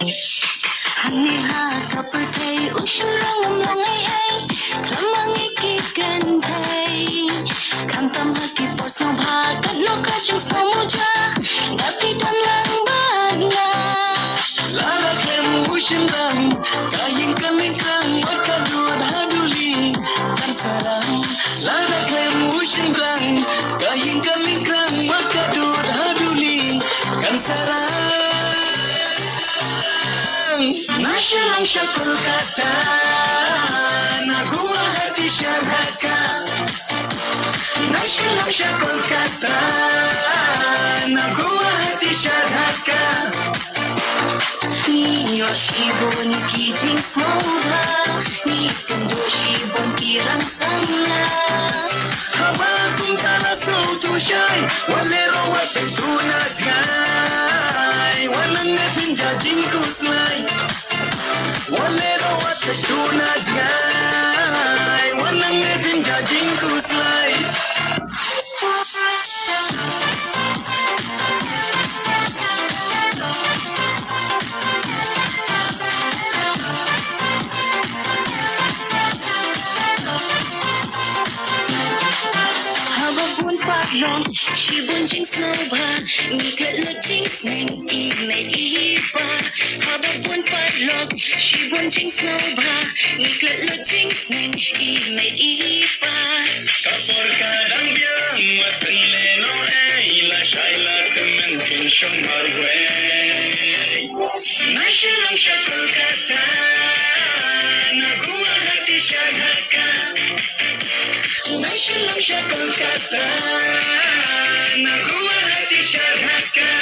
Haniha kapatay usyurang amlangay ay Klamang ikikantay Kantam haki pors no bhagat no kachang samuja Gapitan lang bad nga Lara kem ushindang Kaying kalingkang Magkadud haduli Kan sarang Lara kem ushindang Kaying kalingkang Magkadud haduli Kan sarang Nasyang siya Kolkata Naguwa hati siya Dhaka Nasyang siya Kolkata Naguwa hati siya Dhaka Ni yoshibon ki jinx mauha Ni kendo shibon ki rangsang na Habang tala sautu shay Walero watay tunat gay Walang natin jajing kuslay Walero watay tunat gay Walang natin jajing kuslay Hababun paglong shibon jinx nova Ngiklat lo jinx neng i may iba Hababun paglong shibon jinx nova Ngiklat lo jinx neng i may iba Kapor kadang biang Watan leno la shayla temen kinshong marwe Nasyang siya Kolkata Naguwa hati siya Dhaka Nasyang siya Kolkata Naguwa hati siya Dhaka